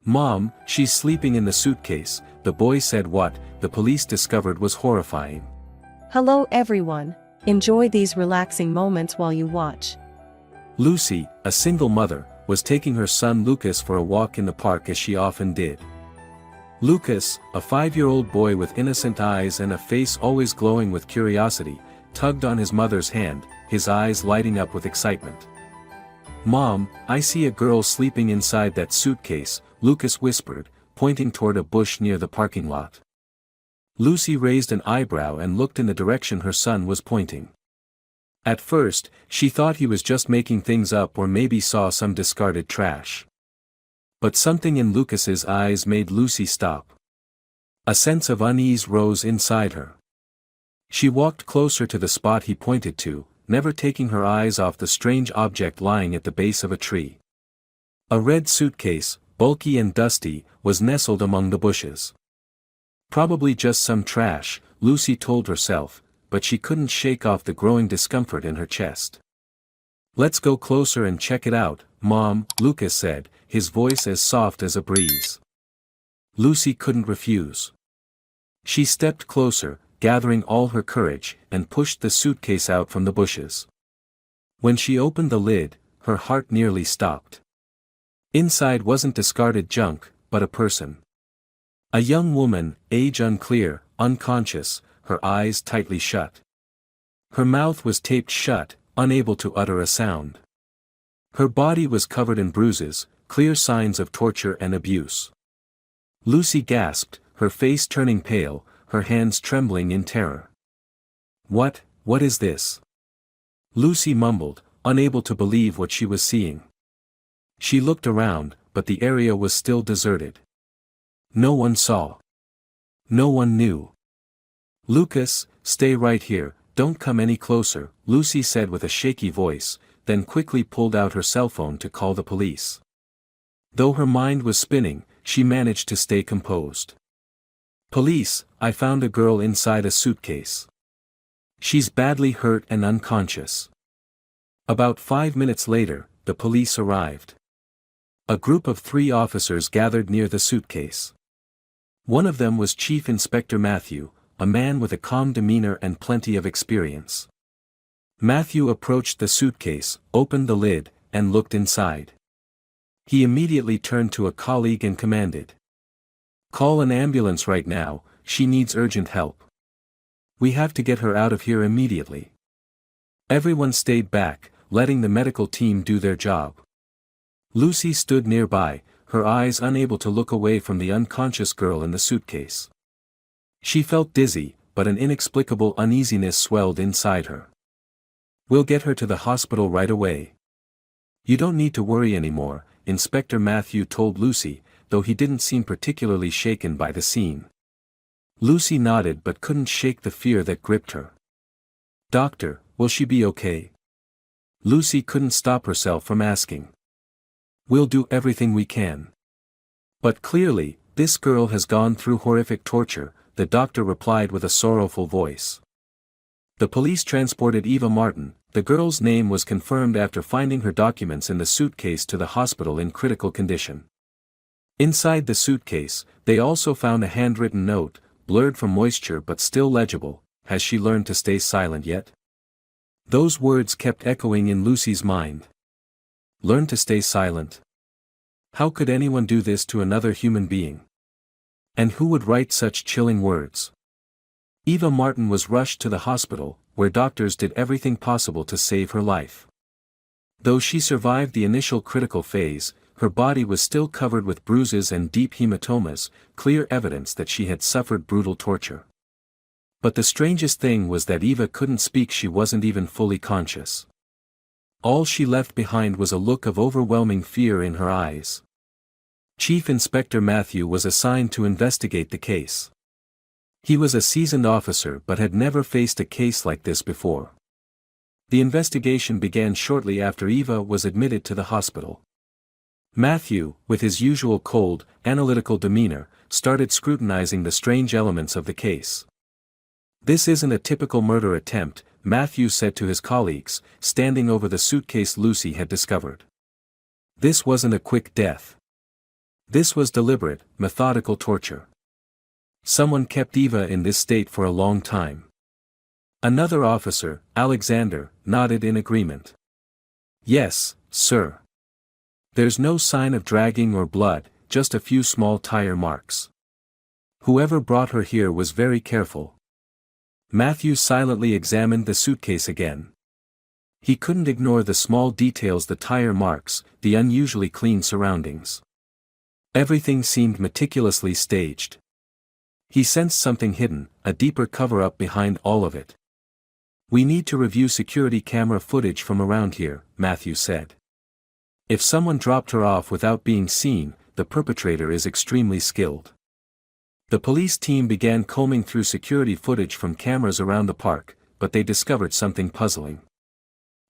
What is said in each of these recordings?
"Mom, she's sleeping in the suitcase," the boy said. What the police discovered was horrifying. Hello everyone. Enjoy these relaxing moments while you watch. Lucy, a single mother, was taking her son Lucas for a walk in the park as she often did. Lucas, a 5-year-old boy with innocent eyes and a face always glowing with curiosity, tugged on his mother's hand, his eyes lighting up with excitement. "Mom, I see a girl sleeping inside that suitcase," Lucas whispered, pointing toward a bush near the parking lot. Lucy raised an eyebrow and looked in the direction her son was pointing. At first, she thought he was just making things up or maybe saw some discarded trash. But something in Lucas's eyes made Lucy stop. A sense of unease rose inside her. She walked closer to the spot he pointed to, never taking her eyes off the strange object lying at the base of a tree. A red suitcase, bulky and dusty, was nestled among the bushes. Probably just some trash, Lucy told herself, but she couldn't shake off the growing discomfort in her chest. "Let's go closer and check it out, Mom," Lucas said, his voice as soft as a breeze. Lucy couldn't refuse. She stepped closer, gathering all her courage, and pushed the suitcase out from the bushes. When she opened the lid, her heart nearly stopped. Inside wasn't discarded junk, but a person. A young woman, age unclear, unconscious, her eyes tightly shut. Her mouth was taped shut, unable to utter a sound. Her body was covered in bruises, clear signs of torture and abuse. Lucy gasped, her face turning pale, her hands trembling in terror. What is this?" Lucy mumbled, unable to believe what she was seeing. She looked around, but the area was still deserted. No one saw. No one knew. "Lucas, stay right here, don't come any closer," Lucy said with a shaky voice, then quickly pulled out her cell phone to call the police. Though her mind was spinning, she managed to stay composed. "Police, I found a girl inside a suitcase. She's badly hurt and unconscious." About 5 minutes later, the police arrived. A group of 3 officers gathered near the suitcase. One of them was Chief Inspector Matthew, a man with a calm demeanor and plenty of experience. Matthew approached the suitcase, opened the lid, and looked inside. He immediately turned to a colleague and commanded, "Call an ambulance right now, she needs urgent help. We have to get her out of here immediately." Everyone stayed back, letting the medical team do their job. Lucy stood nearby, her eyes unable to look away from the unconscious girl in the suitcase. She felt dizzy, but an inexplicable uneasiness swelled inside her. "We'll get her to the hospital right away. You don't need to worry anymore," Inspector Matthew told Lucy, though he didn't seem particularly shaken by the scene. Lucy nodded but couldn't shake the fear that gripped her. "Doctor, will she be okay?" Lucy couldn't stop herself from asking. "We'll do everything we can." "But clearly, this girl has gone through horrific torture," the doctor replied with a sorrowful voice. The police transported Eva Martin. The girl's name was confirmed after finding her documents in the suitcase to the hospital in critical condition. Inside the suitcase, they also found a handwritten note, blurred from moisture but still legible. "Has she learned to stay silent yet?" Those words kept echoing in Lucy's mind. Learn to stay silent. How could anyone do this to another human being? And who would write such chilling words? Eva Martin was rushed to the hospital, where doctors did everything possible to save her life. Though she survived the initial critical phase, her body was still covered with bruises and deep hematomas, clear evidence that she had suffered brutal torture. But the strangest thing was that Eva couldn't speak. She wasn't even fully conscious. All she left behind was a look of overwhelming fear in her eyes. Chief Inspector Matthew was assigned to investigate the case. He was a seasoned officer but had never faced a case like this before. The investigation began shortly after Eva was admitted to the hospital. Matthew, with his usual cold, analytical demeanor, started scrutinizing the strange elements of the case. "This isn't a typical murder attempt," Matthew said to his colleagues, standing over the suitcase Lucy had discovered. "This wasn't a quick death. This was deliberate, methodical torture. Someone kept Eva in this state for a long time. Another officer, Alexander, nodded in agreement. Yes, sir. There's no sign of dragging or blood, just a few small tire marks. Whoever brought her here was very careful. Matthew silently examined the suitcase again. He couldn't ignore the small details, the tire marks, the unusually clean surroundings. Everything seemed meticulously staged. He sensed something hidden, a deeper cover-up behind all of it. We need to review security camera footage from around here, Matthew said. If someone dropped her off without being seen, the perpetrator is extremely skilled. The police team began combing through security footage from cameras around the park, but they discovered something puzzling.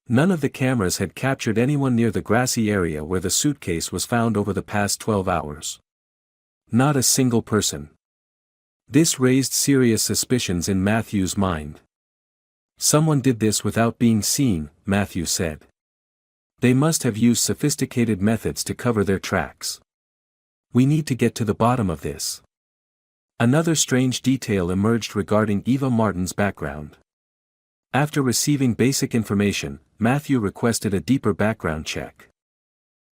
None of the cameras had captured anyone near the grassy area where the suitcase was found over the past 12 hours. Not a single person. This raised serious suspicions in Matthew's mind. Someone did this without being seen, Matthew said. They must have used sophisticated methods to cover their tracks. We need to get to the bottom of this. Another strange detail emerged regarding Eva Martin's background. After receiving basic information, Matthew requested a deeper background check.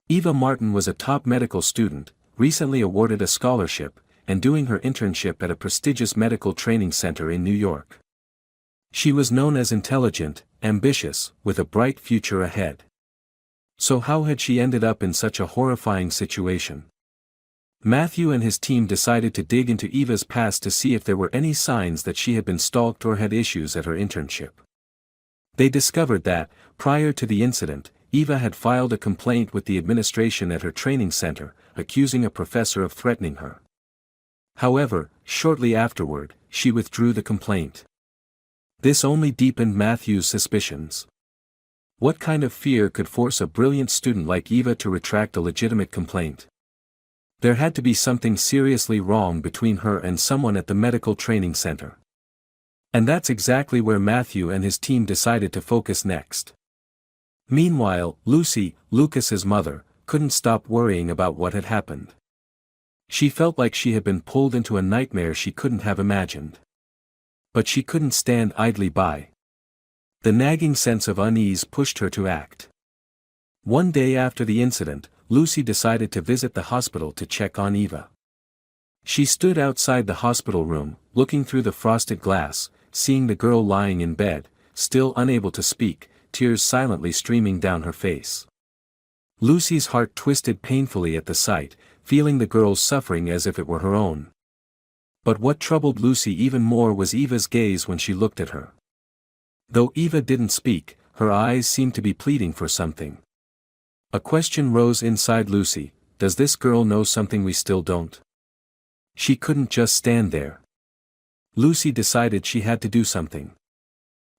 Eva Martin was a top medical student, recently awarded a scholarship, and doing her internship at a prestigious medical training center in New York. She was known as intelligent, ambitious, with a bright future ahead. So how had she ended up in such a horrifying situation? Matthew and his team decided to dig into Eva's past to see if there were any signs that she had been stalked or had issues at her internship. They discovered that, prior to the incident, Eva had filed a complaint with the administration at her training center, accusing a professor of threatening her. However, shortly afterward, she withdrew the complaint. This only deepened Matthew's suspicions. What kind of fear could force a brilliant student like Eva to retract a legitimate complaint? There had to be something seriously wrong between her and someone at the medical training center. And that's exactly where Matthew and his team decided to focus next. Meanwhile, Lucy, Lucas's mother, couldn't stop worrying about what had happened. She felt like she had been pulled into a nightmare she couldn't have imagined. But she couldn't stand idly by. The nagging sense of unease pushed her to act. One day after the incident, Lucy decided to visit the hospital to check on Eva. She stood outside the hospital room, looking through the frosted glass, seeing the girl lying in bed, still unable to speak, tears silently streaming down her face. Lucy's heart twisted painfully at the sight, feeling the girl's suffering as if it were her own. But what troubled Lucy even more was Eva's gaze when she looked at her. Though Eva didn't speak, her eyes seemed to be pleading for something. A question rose inside Lucy: does this girl know something we still don't? She couldn't just stand there. Lucy decided she had to do something.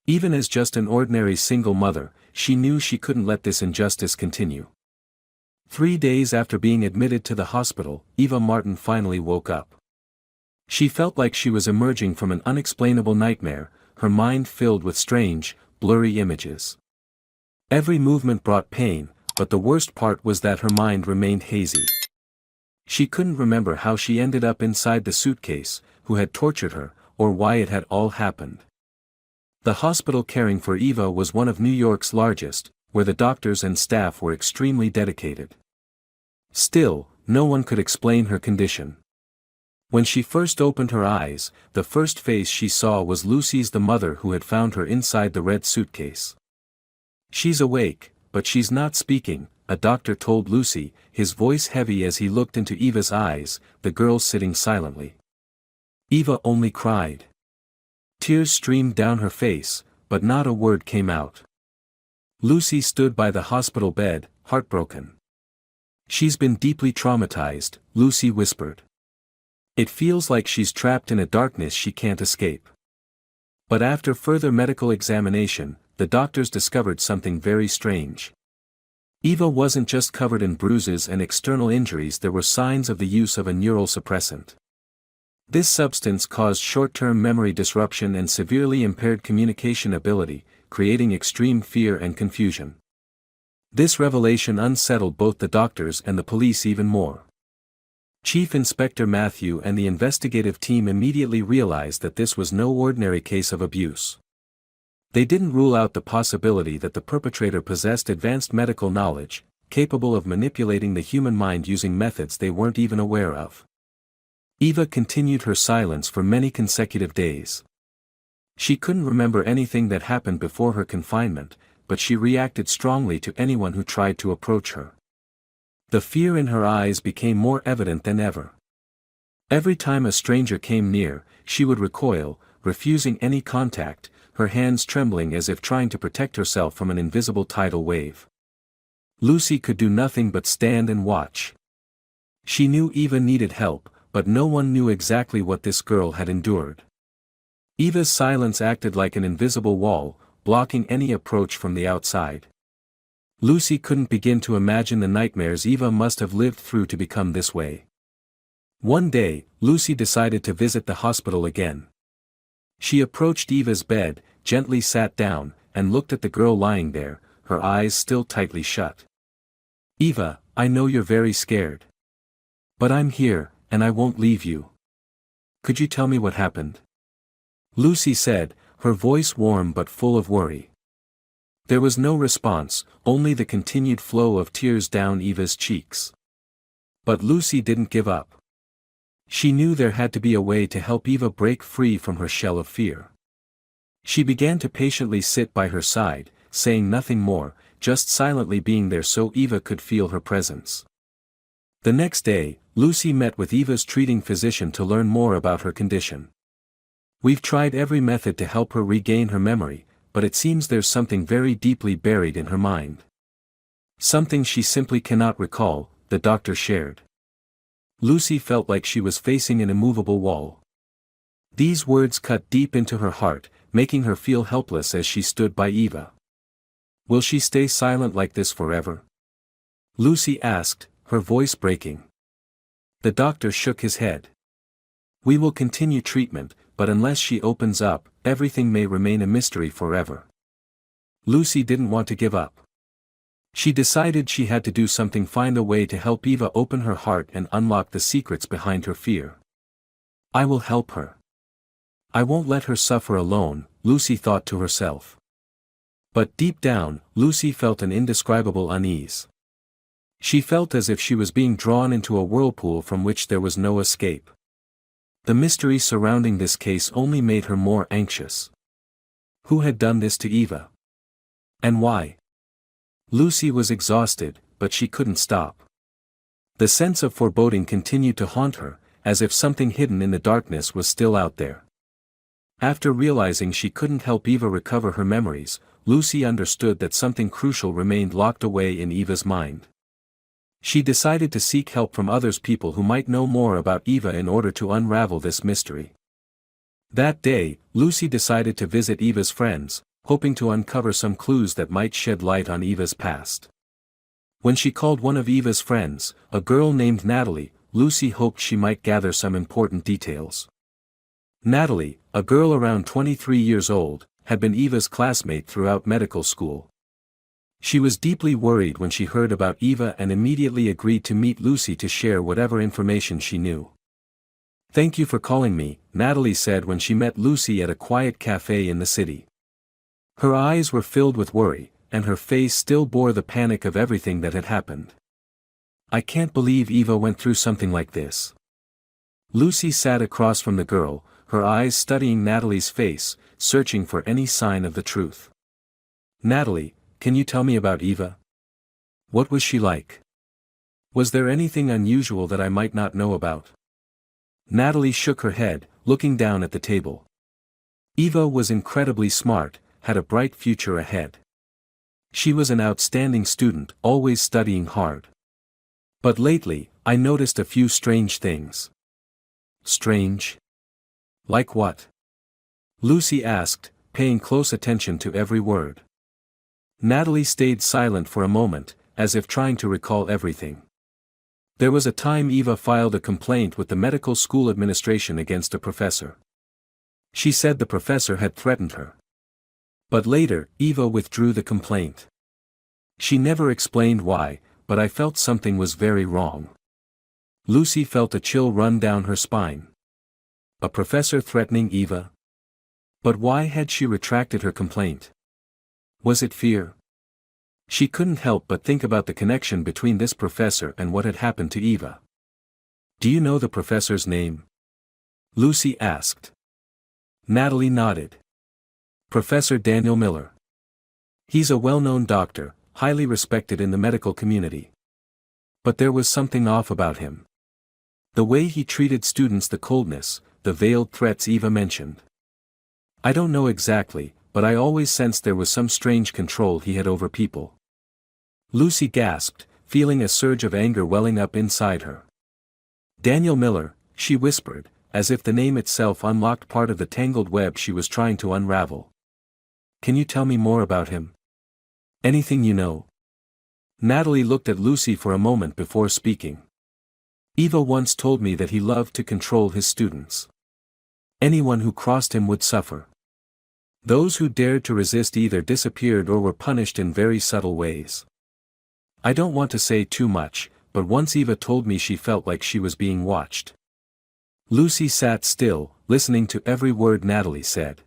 Even as just an ordinary single mother, she knew she couldn't let this injustice continue. 3 days after being admitted to the hospital, Eva Martin finally woke up. She felt like she was emerging from an unexplainable nightmare, her mind filled with strange, blurry images. Every movement brought pain, but the worst part was that her mind remained hazy. She couldn't remember how she ended up inside the suitcase, who had tortured her, or why it had all happened. The hospital caring for Eva was one of New York's largest, where the doctors and staff were extremely dedicated. Still, no one could explain her condition. When she first opened her eyes, the first face she saw was Lucy's, the mother who had found her inside the red suitcase. "She's awake, but she's not speaking," a doctor told Lucy, his voice heavy as he looked into Eva's eyes, the girl sitting silently. Eva only cried. Tears streamed down her face, but not a word came out. Lucy stood by the hospital bed, heartbroken. "She's been deeply traumatized," Lucy whispered. "It feels like she's trapped in a darkness she can't escape." But after further medical examination, the doctors discovered something very strange. Eva wasn't just covered in bruises and external injuries, there were signs of the use of a neural suppressant. This substance caused short-term memory disruption and severely impaired communication ability, creating extreme fear and confusion. This revelation unsettled both the doctors and the police even more. Chief Inspector Matthew and the investigative team immediately realized that this was no ordinary case of abuse. They didn't rule out the possibility that the perpetrator possessed advanced medical knowledge, capable of manipulating the human mind using methods they weren't even aware of. Eva continued her silence for many consecutive days. She couldn't remember anything that happened before her confinement, but she reacted strongly to anyone who tried to approach her. The fear in her eyes became more evident than ever. Every time a stranger came near, she would recoil, refusing any contact, her hands trembling as if trying to protect herself from an invisible tidal wave. Lucy could do nothing but stand and watch. She knew Eva needed help, but no one knew exactly what this girl had endured. Eva's silence acted like an invisible wall, blocking any approach from the outside. Lucy couldn't begin to imagine the nightmares Eva must have lived through to become this way. One day, Lucy decided to visit the hospital again. She approached Eva's bed, gently sat down, and looked at the girl lying there, her eyes still tightly shut. "Eva, I know you're very scared. But I'm here, and I won't leave you. Could you tell me what happened?" Lucy said, her voice warm but full of worry. There was no response, only the continued flow of tears down Eva's cheeks. But Lucy didn't give up. She knew there had to be a way to help Eva break free from her shell of fear. She began to patiently sit by her side, saying nothing more, just silently being there so Eva could feel her presence. The next day, Lucy met with Eva's treating physician to learn more about her condition. "We've tried every method to help her regain her memory, but it seems there's something very deeply buried in her mind. Something she simply cannot recall," the doctor shared. Lucy felt like she was facing an immovable wall. These words cut deep into her heart, making her feel helpless as she stood by Eva. "Will she stay silent like this forever?" Lucy asked, her voice breaking. The doctor shook his head. "We will continue treatment, but unless she opens up, everything may remain a mystery forever." Lucy didn't want to give up. She decided she had to do something, find a way to help Eva open her heart and unlock the secrets behind her fear. "I will help her. I won't let her suffer alone," Lucy thought to herself. But deep down, Lucy felt an indescribable unease. She felt as if she was being drawn into a whirlpool from which there was no escape. The mystery surrounding this case only made her more anxious. Who had done this to Eva? And why? Lucy was exhausted, but she couldn't stop. The sense of foreboding continued to haunt her, as if something hidden in the darkness was still out there. After realizing she couldn't help Eva recover her memories, Lucy understood that something crucial remained locked away in Eva's mind. She decided to seek help from others, people who might know more about Eva, in order to unravel this mystery. That day, Lucy decided to visit Eva's friends, hoping to uncover some clues that might shed light on Eva's past. When she called one of Eva's friends, a girl named Natalie, Lucy hoped she might gather some important details. Natalie, a girl around 23 years old, had been Eva's classmate throughout medical school. She was deeply worried when she heard about Eva and immediately agreed to meet Lucy to share whatever information she knew. "Thank you for calling me," Natalie said when she met Lucy at a quiet cafe in the city. Her eyes were filled with worry, and her face still bore the panic of everything that had happened. "I can't believe Eva went through something like this." Lucy sat across from the girl, her eyes studying Natalie's face, searching for any sign of the truth. "Natalie, can you tell me about Eva? What was she like? Was there anything unusual that I might not know about?" Natalie shook her head, looking down at the table. Eva was incredibly smart, had a bright future ahead. She was an outstanding student, always studying hard. But lately, I noticed a few strange things. "Strange? Like what?" Lucy asked, paying close attention to every word. Natalie stayed silent for a moment, as if trying to recall everything. "There was a time Eva filed a complaint with the medical school administration against a professor. She said the professor had threatened her. But later, Eva withdrew the complaint. She never explained why, but I felt something was very wrong. Lucy felt a chill run down her spine. A professor threatening Eva? But why had she retracted her complaint? Was it fear? She couldn't help but think about the connection between this professor and what had happened to Eva. "Do you know the professor's name?" Lucy asked. Natalie nodded. "Professor Daniel Miller. He's a well-known doctor, highly respected in the medical community. But there was something off about him. The way he treated students, the coldness, the veiled threats Eva mentioned. I don't know exactly, but I always sensed there was some strange control he had over people." Lucy gasped, feeling a surge of anger welling up inside her. "Daniel Miller," she whispered, as if the name itself unlocked part of the tangled web she was trying to unravel. "Can you tell me more about him? Anything you know?" Natalie looked at Lucy for a moment before speaking. "Eva once told me that he loved to control his students. Anyone who crossed him would suffer. Those who dared to resist either disappeared or were punished in very subtle ways. I don't want to say too much, but once Eva told me she felt like she was being watched." Lucy sat still, listening to every word Natalie said.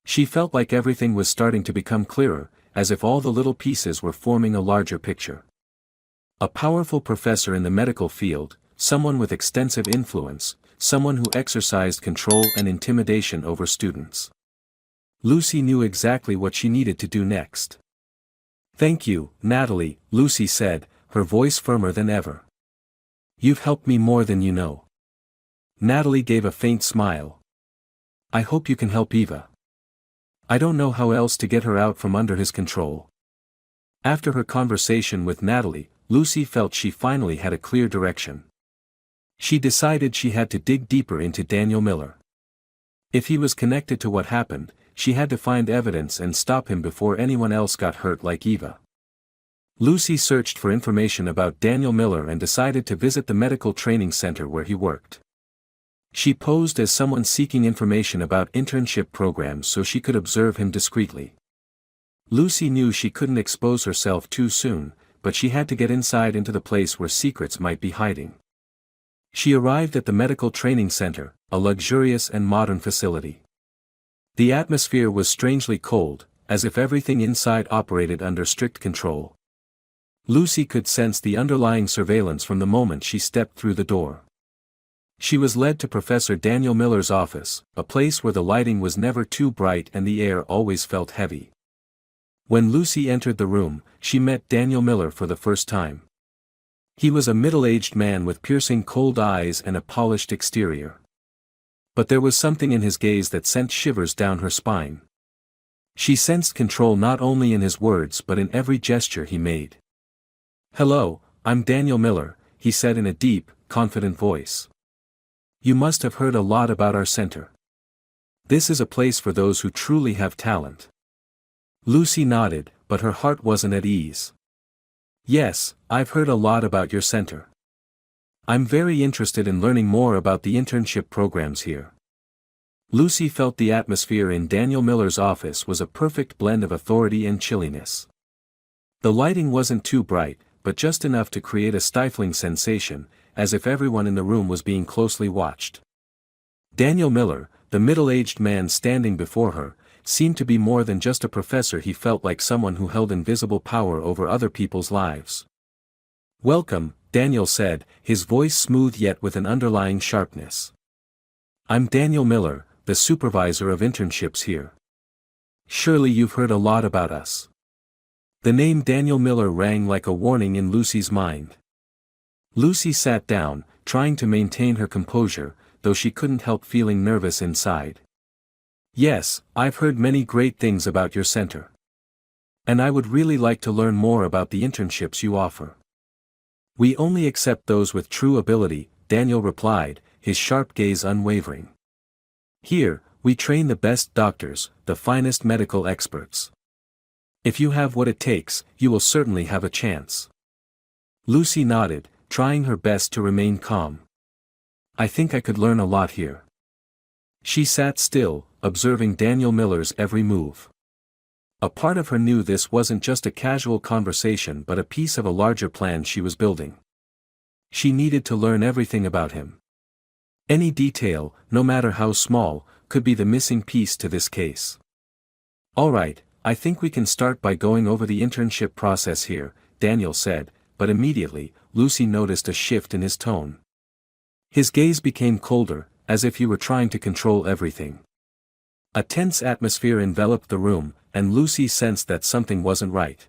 She felt like everything was starting to become clearer, as if all the little pieces were forming a larger picture. A powerful professor in the medical field, someone with extensive influence, someone who exercised control and intimidation over students. Lucy knew exactly what she needed to do next. "Thank you, Natalie," Lucy said, her voice firmer than ever. "You've helped me more than you know." Natalie gave a faint smile. "I hope you can help Eva. I don't know how else to get her out from under his control." After her conversation with Natalie, Lucy felt she finally had a clear direction. She decided she had to dig deeper into Daniel Miller. If he was connected to what happened, she had to find evidence and stop him before anyone else got hurt like Eva. Lucy searched for information about Daniel Miller and decided to visit the medical training center where he worked. She posed as someone seeking information about internship programs so she could observe him discreetly. Lucy knew she couldn't expose herself too soon, but she had to get inside into the place where secrets might be hiding. She arrived at the medical training center, a luxurious and modern facility. The atmosphere was strangely cold, as if everything inside operated under strict control. Lucy could sense the underlying surveillance from the moment she stepped through the door. She was led to Professor Daniel Miller's office, a place where the lighting was never too bright and the air always felt heavy. When Lucy entered the room, she met Daniel Miller for the first time. He was a middle-aged man with piercing cold eyes and a polished exterior. But there was something in his gaze that sent shivers down her spine. She sensed control not only in his words but in every gesture he made. "Hello, I'm Daniel Miller," he said in a deep, confident voice. "You must have heard a lot about our center. This is a place for those who truly have talent." Lucy nodded, but her heart wasn't at ease. "Yes, I've heard a lot about your center. I'm very interested in learning more about the internship programs here." Lucy felt the atmosphere in Daniel Miller's office was a perfect blend of authority and chilliness. The lighting wasn't too bright, but just enough to create a stifling sensation, as if everyone in the room was being closely watched. Daniel Miller, the middle-aged man standing before her, seemed to be more than just a professor. He felt like someone who held invisible power over other people's lives. "Welcome," Daniel said, his voice smooth yet with an underlying sharpness. "I'm Daniel Miller, the supervisor of internships here. Surely you've heard a lot about us." The name Daniel Miller rang like a warning in Lucy's mind. Lucy sat down, trying to maintain her composure, though she couldn't help feeling nervous inside. "Yes, I've heard many great things about your center. And I would really like to learn more about the internships you offer." "We only accept those with true ability," Daniel replied, his sharp gaze unwavering. "Here, we train the best doctors, the finest medical experts. If you have what it takes, you will certainly have a chance." Lucy nodded, trying her best to remain calm. "I think I could learn a lot here." She sat still, observing Daniel Miller's every move. A part of her knew this wasn't just a casual conversation but a piece of a larger plan she was building. She needed to learn everything about him. Any detail, no matter how small, could be the missing piece to this case. "Alright, I think we can start by going over the internship process here," Daniel said, but immediately, Lucy noticed a shift in his tone. His gaze became colder, as if he were trying to control everything. A tense atmosphere enveloped the room, and Lucy sensed that something wasn't right.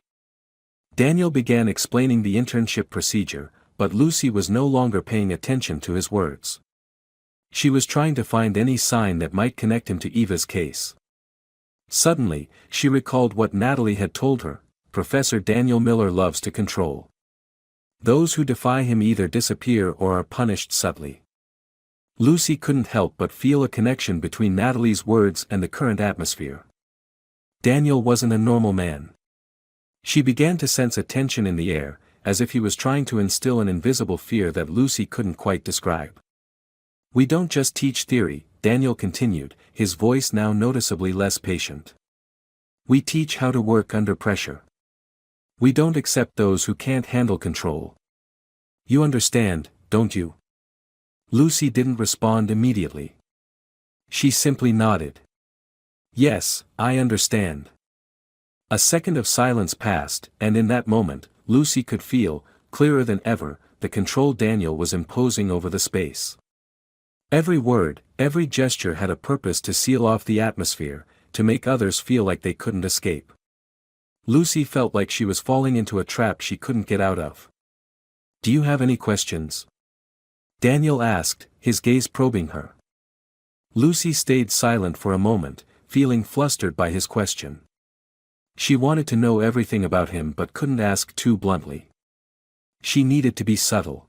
Daniel began explaining the internship procedure, but Lucy was no longer paying attention to his words. She was trying to find any sign that might connect him to Eva's case. Suddenly, she recalled what Natalie had told her: Professor Daniel Miller loves to control. Those who defy him either disappear or are punished subtly. Lucy couldn't help but feel a connection between Natalie's words and the current atmosphere. Daniel wasn't a normal man. She began to sense a tension in the air, as if he was trying to instill an invisible fear that Lucy couldn't quite describe. "We don't just teach theory," Daniel continued, his voice now noticeably less patient. "We teach how to work under pressure. We don't accept those who can't handle control. You understand, don't you?" Lucy didn't respond immediately. She simply nodded. "Yes, I understand." A second of silence passed, and in that moment, Lucy could feel, clearer than ever, the control Daniel was imposing over the space. Every word, every gesture had a purpose to seal off the atmosphere, to make others feel like they couldn't escape. Lucy felt like she was falling into a trap she couldn't get out of. "Do you have any questions?" Daniel asked, his gaze probing her. Lucy stayed silent for a moment, feeling flustered by his question. She wanted to know everything about him but couldn't ask too bluntly. She needed to be subtle.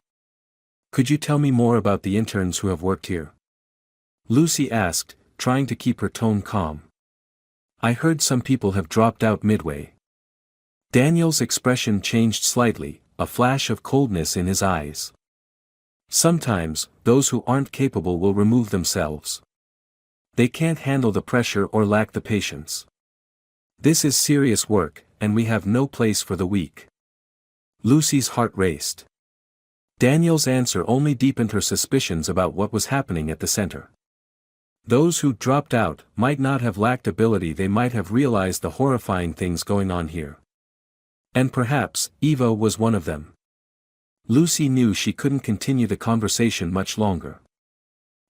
"Could you tell me more about the interns who have worked here?" Lucy asked, trying to keep her tone calm. "I heard some people have dropped out midway." Daniel's expression changed slightly, a flash of coldness in his eyes. "Sometimes, those who aren't capable will remove themselves. They can't handle the pressure or lack the patience. This is serious work, and we have no place for the weak." Lucy's heart raced. Daniel's answer only deepened her suspicions about what was happening at the center. Those who dropped out might not have lacked ability, they might have realized the horrifying things going on here. And perhaps, Eva was one of them. Lucy knew she couldn't continue the conversation much longer.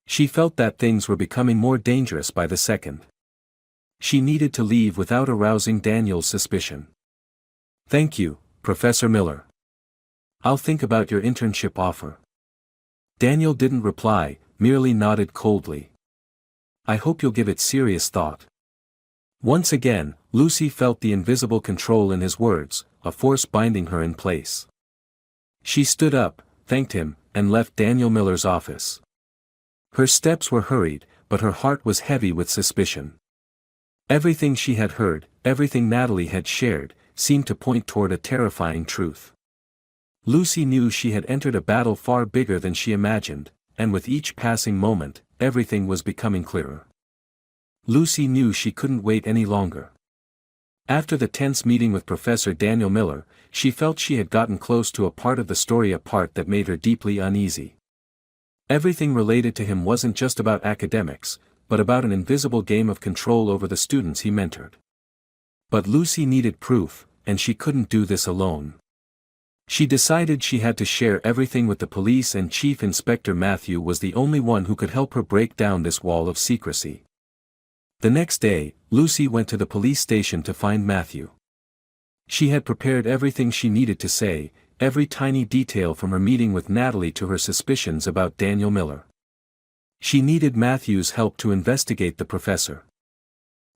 She felt that things were becoming more dangerous by the second. She needed to leave without arousing Daniel's suspicion. "Thank you, Professor Miller. I'll think about your internship offer." Daniel didn't reply, merely nodded coldly. "I hope you'll give it serious thought." Once again, Lucy felt the invisible control in his words, a force binding her in place. She stood up, thanked him, and left Daniel Miller's office. Her steps were hurried, but her heart was heavy with suspicion. Everything she had heard, everything Natalie had shared, seemed to point toward a terrifying truth. Lucy knew she had entered a battle far bigger than she imagined, and with each passing moment, everything was becoming clearer. Lucy knew she couldn't wait any longer. After the tense meeting with Professor Daniel Miller, she felt she had gotten close to a part of the story, a part that made her deeply uneasy. Everything related to him wasn't just about academics, but about an invisible game of control over the students he mentored. But Lucy needed proof, and she couldn't do this alone. She decided she had to share everything with the police, and Chief Inspector Matthew was the only one who could help her break down this wall of secrecy. The next day, Lucy went to the police station to find Matthew. She had prepared everything she needed to say, every tiny detail from her meeting with Natalie to her suspicions about Daniel Miller. She needed Matthew's help to investigate the professor.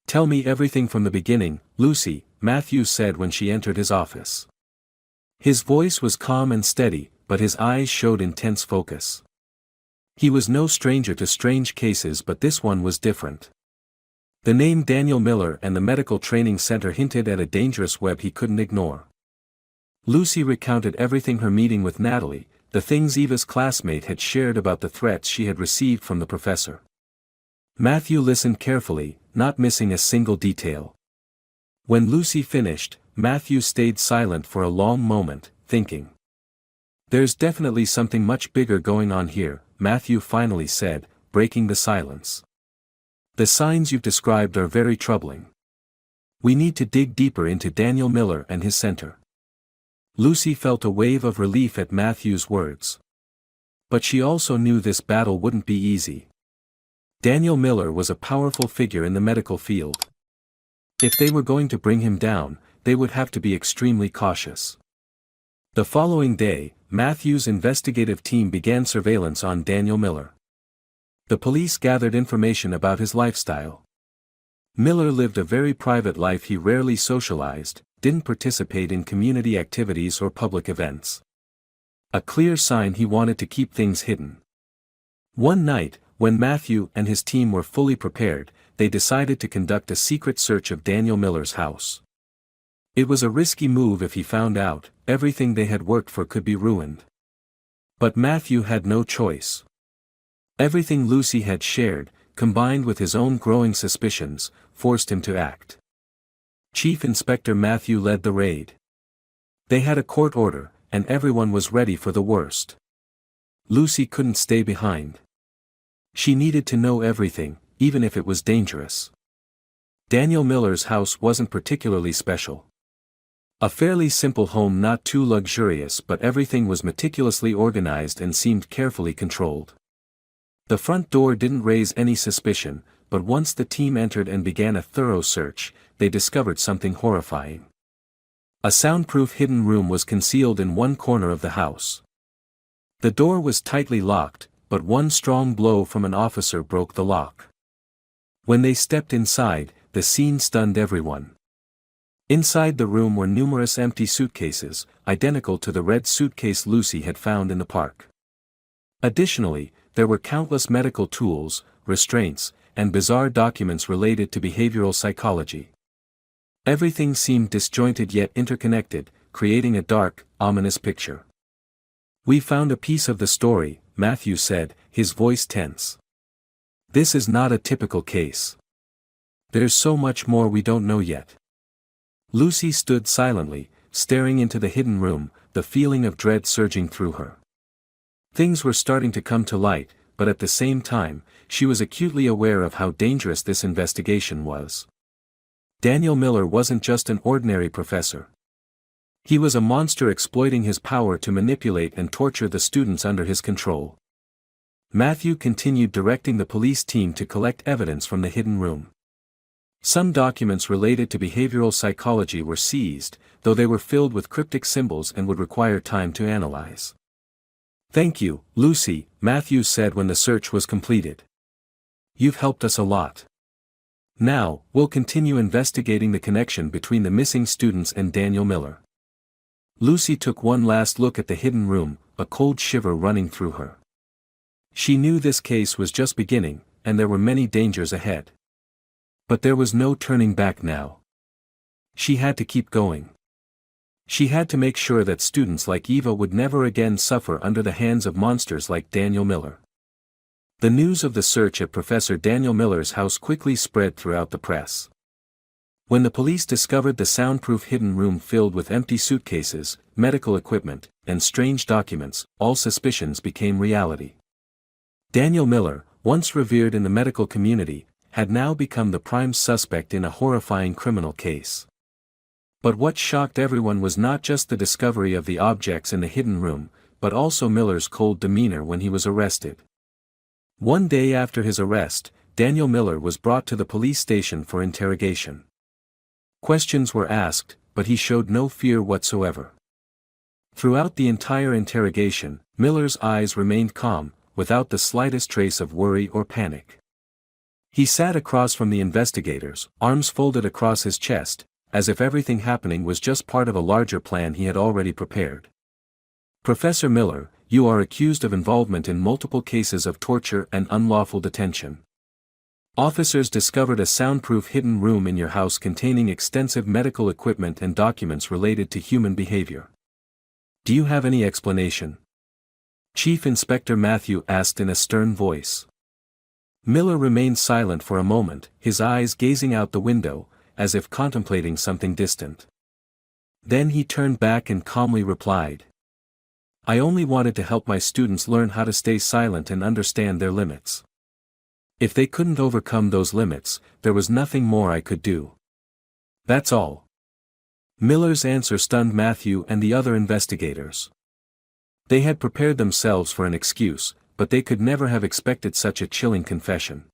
"Tell me everything from the beginning, Lucy," Matthew said when she entered his office. His voice was calm and steady, but his eyes showed intense focus. He was no stranger to strange cases, but this one was different. The name Daniel Miller and the medical training center hinted at a dangerous web he couldn't ignore. Lucy recounted everything: her meeting with Natalie, the things Eva's classmate had shared about the threats she had received from the professor. Matthew listened carefully, not missing a single detail. When Lucy finished, Matthew stayed silent for a long moment, thinking. There's definitely something much bigger going on here, Matthew finally said, breaking the silence. The signs you've described are very troubling. We need to dig deeper into Daniel Miller and his center. Lucy felt a wave of relief at Matthew's words. But she also knew this battle wouldn't be easy. Daniel Miller was a powerful figure in the medical field. If they were going to bring him down, they would have to be extremely cautious. The following day, Matthew's investigative team began surveillance on Daniel Miller. The police gathered information about his lifestyle. Miller lived a very private life. He rarely socialized, didn't participate in community activities or public events. A clear sign he wanted to keep things hidden. One night, when Matthew and his team were fully prepared, they decided to conduct a secret search of Daniel Miller's house. It was a risky move. If he found out, everything they had worked for could be ruined. But Matthew had no choice. Everything Lucy had shared, combined with his own growing suspicions, forced him to act. Chief Inspector Matthew led the raid. They had a court order, and everyone was ready for the worst. Lucy couldn't stay behind. She needed to know everything, even if it was dangerous. Daniel Miller's house wasn't particularly special. A fairly simple home, not too luxurious, but everything was meticulously organized and seemed carefully controlled. The front door didn't raise any suspicion, but once the team entered and began a thorough search, they discovered something horrifying. A soundproof hidden room was concealed in one corner of the house. The door was tightly locked, but one strong blow from an officer broke the lock. When they stepped inside, the scene stunned everyone. Inside the room were numerous empty suitcases, identical to the red suitcase Lucy had found in the park. Additionally, there were countless medical tools, restraints, and bizarre documents related to behavioral psychology. Everything seemed disjointed yet interconnected, creating a dark, ominous picture. "We found a piece of the story," Matthew said, his voice tense. "This is not a typical case. There's so much more we don't know yet." Lucy stood silently, staring into the hidden room, the feeling of dread surging through her. Things were starting to come to light, but at the same time, she was acutely aware of how dangerous this investigation was. Daniel Miller wasn't just an ordinary professor. He was a monster exploiting his power to manipulate and torture the students under his control. Matthew continued directing the police team to collect evidence from the hidden room. Some documents related to behavioral psychology were seized, though they were filled with cryptic symbols and would require time to analyze. "Thank you, Lucy," Matthew said when the search was completed. "You've helped us a lot. Now, we'll continue investigating the connection between the missing students and Daniel Miller." Lucy took one last look at the hidden room, a cold shiver running through her. She knew this case was just beginning, and there were many dangers ahead. But there was no turning back now. She had to keep going. She had to make sure that students like Eva would never again suffer under the hands of monsters like Daniel Miller. The news of the search at Professor Daniel Miller's house quickly spread throughout the press. When the police discovered the soundproof hidden room filled with empty suitcases, medical equipment, and strange documents, all suspicions became reality. Daniel Miller, once revered in the medical community, had now become the prime suspect in a horrifying criminal case. But what shocked everyone was not just the discovery of the objects in the hidden room, but also Miller's cold demeanor when he was arrested. One day after his arrest, Daniel Miller was brought to the police station for interrogation. Questions were asked, but he showed no fear whatsoever. Throughout the entire interrogation, Miller's eyes remained calm, without the slightest trace of worry or panic. He sat across from the investigators, arms folded across his chest, as if everything happening was just part of a larger plan he had already prepared. "Professor Miller, you are accused of involvement in multiple cases of torture and unlawful detention. Officers discovered a soundproof hidden room in your house containing extensive medical equipment and documents related to human behavior. Do you have any explanation?" Chief Inspector Matthew asked in a stern voice. Miller remained silent for a moment, his eyes gazing out the window, as if contemplating something distant. Then he turned back and calmly replied, I only wanted to help my students learn how to stay silent and understand their limits. If they couldn't overcome those limits, there was nothing more I could do. That's all." Miller's answer stunned Matthew and the other investigators. They had prepared themselves for an excuse, but they could never have expected such a chilling confession.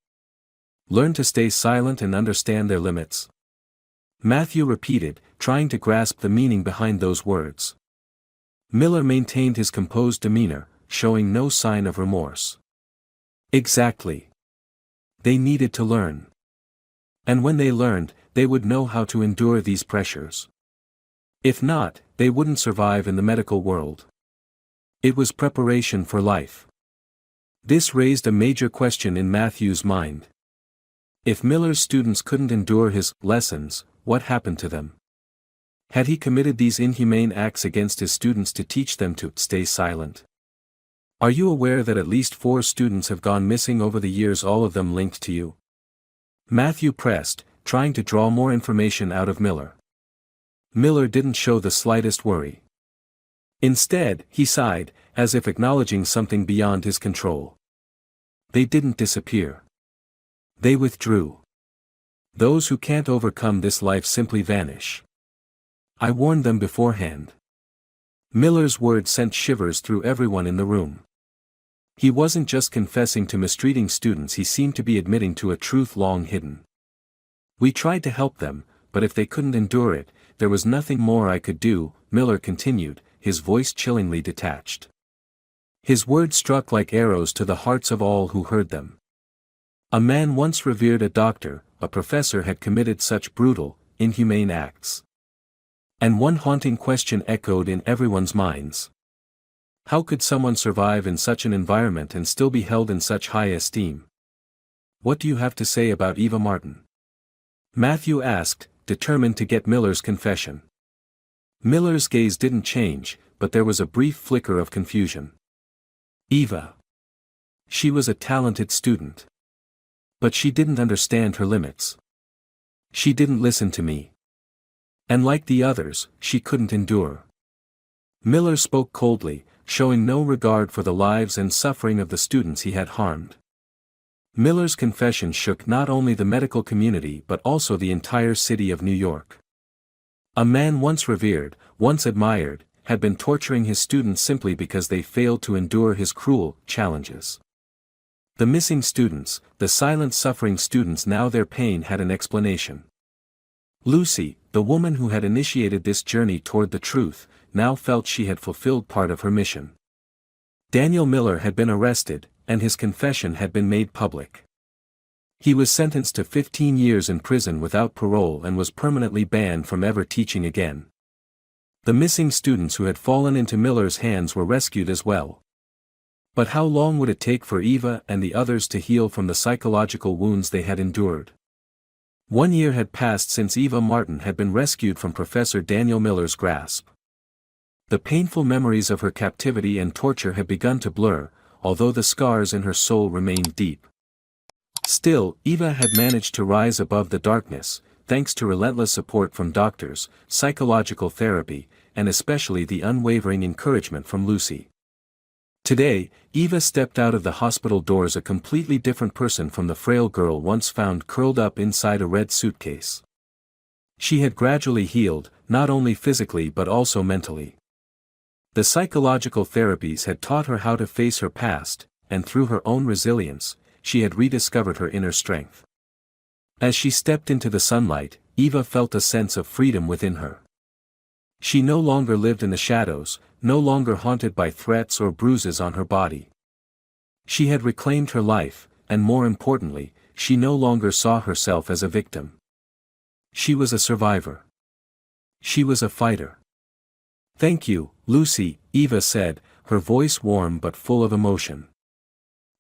"Learn to stay silent and understand their limits?" Matthew repeated, trying to grasp the meaning behind those words. Miller maintained his composed demeanor, showing no sign of remorse. "Exactly. They needed to learn. And when they learned, they would know how to endure these pressures. If not, they wouldn't survive in the medical world. It was preparation for life." This raised a major question in Matthew's mind. If Miller's students couldn't endure his lessons, what happened to them? Had he committed these inhumane acts against his students to teach them to stay silent? "Are you aware that at least 4 students have gone missing over the years, all of them linked to you?" Matthew pressed, trying to draw more information out of Miller. Miller didn't show the slightest worry. Instead, he sighed, as if acknowledging something beyond his control. "They didn't disappear. They withdrew. Those who can't overcome this life simply vanish. I warned them beforehand." Miller's words sent shivers through everyone in the room. He wasn't just confessing to mistreating students, he seemed to be admitting to a truth long hidden. "We tried to help them, but if they couldn't endure it, there was nothing more I could do," Miller continued, his voice chillingly detached. His words struck like arrows to the hearts of all who heard them. A man once revered a doctor, a professor had committed such brutal, inhumane acts. And one haunting question echoed in everyone's minds. How could someone survive in such an environment and still be held in such high esteem? "What do you have to say about Eva Martin?" Matthew asked, determined to get Miller's confession. Miller's gaze didn't change, but there was a brief flicker of confusion. "Eva. She was a talented student. But she didn't understand her limits. She didn't listen to me. And like the others, she couldn't endure." Miller spoke coldly, showing no regard for the lives and suffering of the students he had harmed. Miller's confession shook not only the medical community but also the entire city of New York. A man once revered, once admired, had been torturing his students simply because they failed to endure his cruel challenges. The missing students, the silent suffering students, now their pain had an explanation. Lucy, the woman who had initiated this journey toward the truth, now felt she had fulfilled part of her mission. Daniel Miller had been arrested, and his confession had been made public. He was sentenced to 15 years in prison without parole and was permanently banned from ever teaching again. The missing students who had fallen into Miller's hands were rescued as well. But how long would it take for Eva and the others to heal from the psychological wounds they had endured? 1 year had passed since Eva Martin had been rescued from Professor Daniel Miller's grasp. The painful memories of her captivity and torture had begun to blur, although the scars in her soul remained deep. Still, Eva had managed to rise above the darkness, thanks to relentless support from doctors, psychological therapy, and especially the unwavering encouragement from Lucy. Today, Eva stepped out of the hospital doors a completely different person from the frail girl once found curled up inside a red suitcase. She had gradually healed, not only physically but also mentally. The psychological therapies had taught her how to face her past, and through her own resilience, she had rediscovered her inner strength. As she stepped into the sunlight, Eva felt a sense of freedom within her. She no longer lived in the shadows, no longer haunted by threats or bruises on her body. She had reclaimed her life, and more importantly, she no longer saw herself as a victim. She was a survivor. She was a fighter. "Thank you, Lucy," Eva said, her voice warm but full of emotion.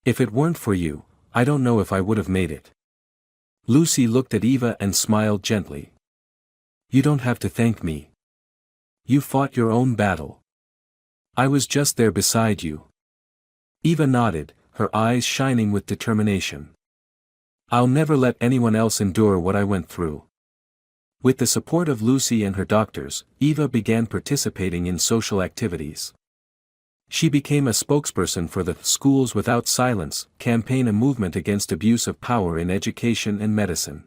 "If it weren't for you, I don't know if I would have made it." Lucy looked at Eva and smiled gently. "You don't have to thank me. You fought your own battle. I was just there beside you." Eva nodded, her eyes shining with determination. "I'll never let anyone else endure what I went through." With the support of Lucy and her doctors, Eva began participating in social activities. She became a spokesperson for the Schools Without Silence campaign, a movement against abuse of power in education and medicine.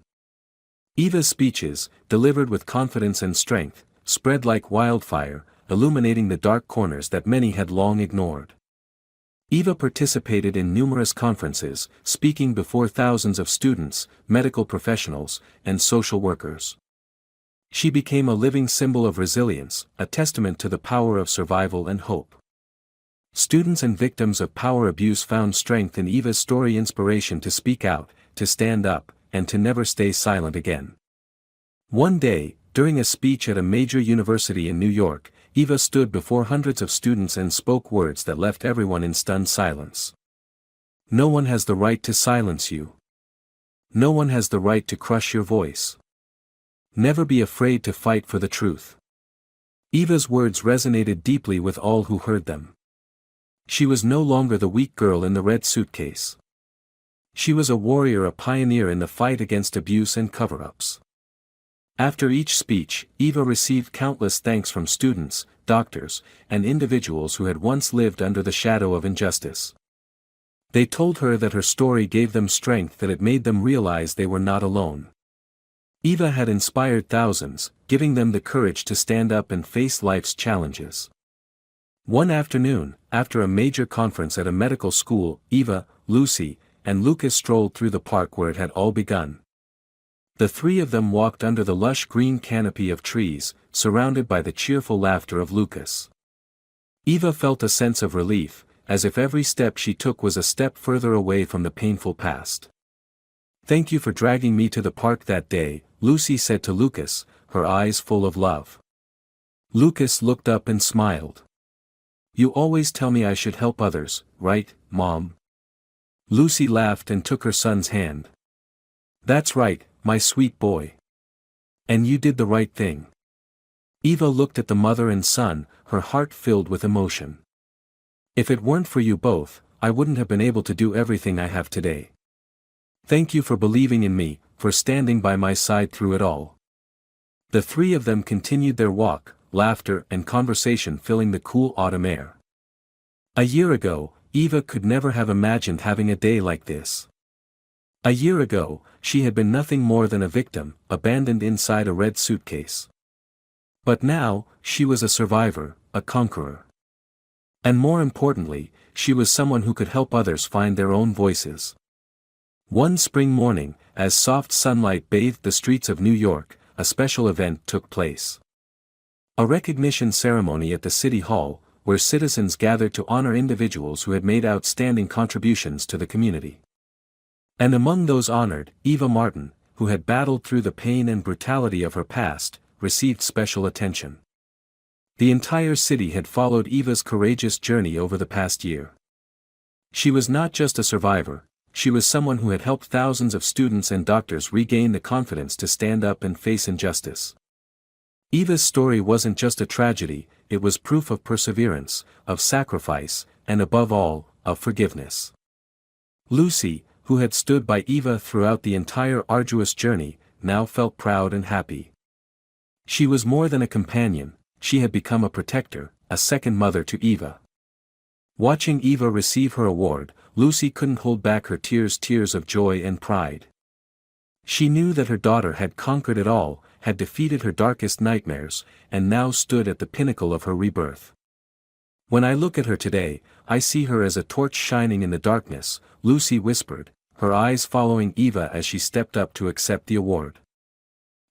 Eva's speeches, delivered with confidence and strength, spread like wildfire, illuminating the dark corners that many had long ignored. Eva participated in numerous conferences, speaking before thousands of students, medical professionals, and social workers. She became a living symbol of resilience, a testament to the power of survival and hope. Students and victims of power abuse found strength in Eva's story, inspiration to speak out, to stand up, and to never stay silent again. One day, during a speech at a major university in New York, Eva stood before hundreds of students and spoke words that left everyone in stunned silence. No one has the right to silence you. No one has the right to crush your voice. Never be afraid to fight for the truth. Eva's words resonated deeply with all who heard them. She was no longer the weak girl in the red suitcase. She was a warrior, a pioneer in the fight against abuse and cover-ups. After each speech, Eva received countless thanks from students, doctors, and individuals who had once lived under the shadow of injustice. They told her that her story gave them strength, that it made them realize they were not alone. Eva had inspired thousands, giving them the courage to stand up and face life's challenges. One afternoon, after a major conference at a medical school, Eva, Lucy, and Lucas strolled through the park where it had all begun. The three of them walked under the lush green canopy of trees, surrounded by the cheerful laughter of Lucas. Eva felt a sense of relief, as if every step she took was a step further away from the painful past. "Thank you for dragging me to the park that day," Lucy said to Lucas, her eyes full of love. Lucas looked up and smiled. "You always tell me I should help others, right, Mom?" Lucy laughed and took her son's hand. "That's right, my sweet boy. And you did the right thing." Eva looked at the mother and son, her heart filled with emotion. "If it weren't for you both, I wouldn't have been able to do everything I have today. Thank you for believing in me, for standing by my side through it all." The three of them continued their walk, laughter and conversation filling the cool autumn air. A year ago, Eva could never have imagined having a day like this. A year ago, she had been nothing more than a victim, abandoned inside a red suitcase. But now, she was a survivor, a conqueror. And more importantly, she was someone who could help others find their own voices. One spring morning, as soft sunlight bathed the streets of New York, a special event took place. A recognition ceremony at the City Hall, where citizens gathered to honor individuals who had made outstanding contributions to the community. And among those honored, Eva Martin, who had battled through the pain and brutality of her past, received special attention. The entire city had followed Eva's courageous journey over the past year. She was not just a survivor, she was someone who had helped thousands of students and doctors regain the confidence to stand up and face injustice. Eva's story wasn't just a tragedy, it was proof of perseverance, of sacrifice, and above all, of forgiveness. Lucy, who had stood by Eva throughout the entire arduous journey, now felt proud and happy. She was more than a companion, she had become a protector, a second mother to Eva. Watching Eva receive her award, Lucy couldn't hold back her tears of joy and pride. She knew that her daughter had conquered it all, had defeated her darkest nightmares, and now stood at the pinnacle of her rebirth. "When I look at her today, I see her as a torch shining in the darkness," Lucy whispered, her eyes following Eva as she stepped up to accept the award.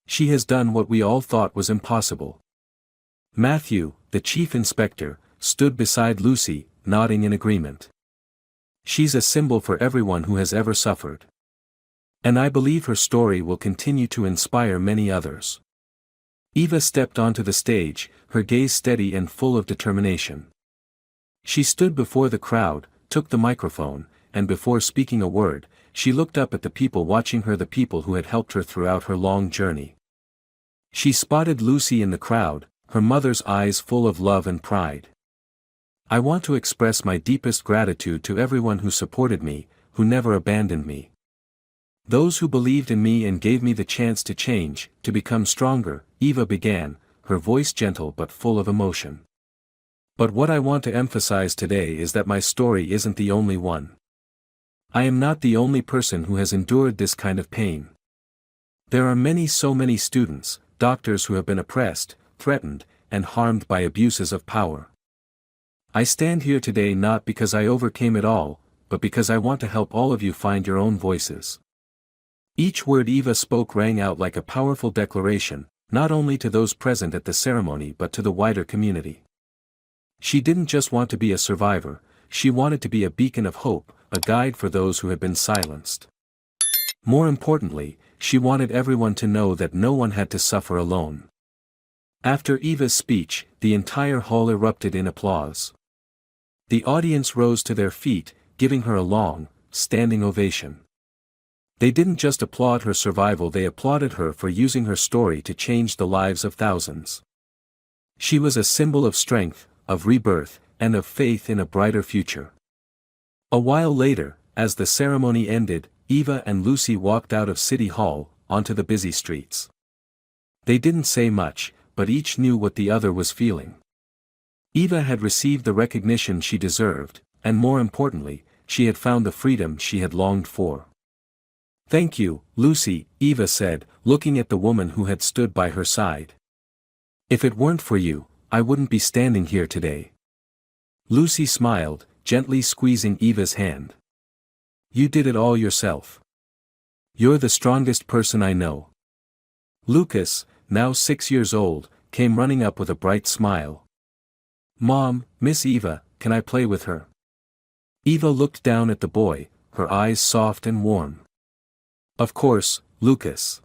"She has done what we all thought was impossible." Matthew, the chief inspector, stood beside Lucy, nodding in agreement. "She's a symbol for everyone who has ever suffered. And I believe her story will continue to inspire many others." Eva stepped onto the stage, her gaze steady and full of determination. She stood before the crowd, took the microphone, and before speaking a word, she looked up at the people watching her, the people who had helped her throughout her long journey. She spotted Lucy in the crowd, her mother's eyes full of love and pride. "I want to express my deepest gratitude to everyone who supported me, who never abandoned me. Those who believed in me and gave me the chance to change, to become stronger," Eva began, her voice gentle but full of emotion. But what I want to emphasize today is that my story isn't the only one. I am not the only person who has endured this kind of pain. There are so many students, doctors who have been oppressed, threatened, and harmed by abuses of power. I stand here today not because I overcame it all, but because I want to help all of you find your own voices. Each word Eva spoke rang out like a powerful declaration, not only to those present at the ceremony but to the wider community. She didn't just want to be a survivor, she wanted to be a beacon of hope, a guide for those who had been silenced. More importantly, she wanted everyone to know that no one had to suffer alone. After Eva's speech, the entire hall erupted in applause. The audience rose to their feet, giving her a long, standing ovation. They didn't just applaud her survival, they applauded her for using her story to change the lives of thousands. She was a symbol of strength, of rebirth, and of faith in a brighter future. A while later, as the ceremony ended, Eva and Lucy walked out of City Hall, onto the busy streets. They didn't say much, but each knew what the other was feeling. Eva had received the recognition she deserved, and more importantly, she had found the freedom she had longed for. "Thank you, Lucy," Eva said, looking at the woman who had stood by her side. "If it weren't for you, I wouldn't be standing here today." Lucy smiled, gently squeezing Eva's hand. "You did it all yourself. You're the strongest person I know." Lucas, now 6 years old, came running up with a bright smile. "Mom, Miss Eva, can I play with her?" Eva looked down at the boy, her eyes soft and warm. "Of course, Lucas.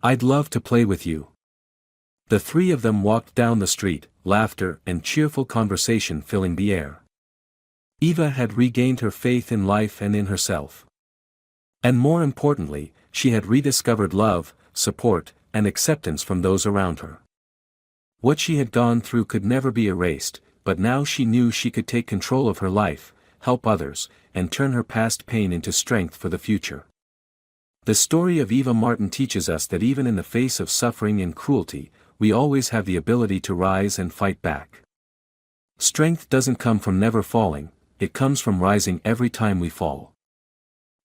I'd love to play with you." The three of them walked down the street, laughter and cheerful conversation filling the air. Eva had regained her faith in life and in herself. And more importantly, she had rediscovered love, support, and acceptance from those around her. What she had gone through could never be erased, but now she knew she could take control of her life, help others, and turn her past pain into strength for the future. The story of Eva Martin teaches us that even in the face of suffering and cruelty, we always have the ability to rise and fight back. Strength doesn't come from never falling, it comes from rising every time we fall.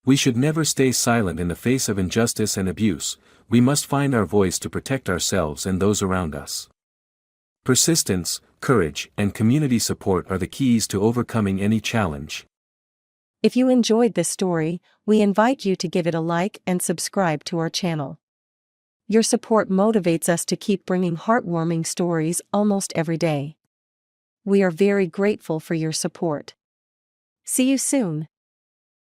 We should never stay silent in the face of injustice and abuse, we must find our voice to protect ourselves and those around us. Persistence, courage, and community support are the keys to overcoming any challenge. If you enjoyed this story, we invite you to give it a like and subscribe to our channel. Your support motivates us to keep bringing heartwarming stories almost every day. We are very grateful for your support. See you soon.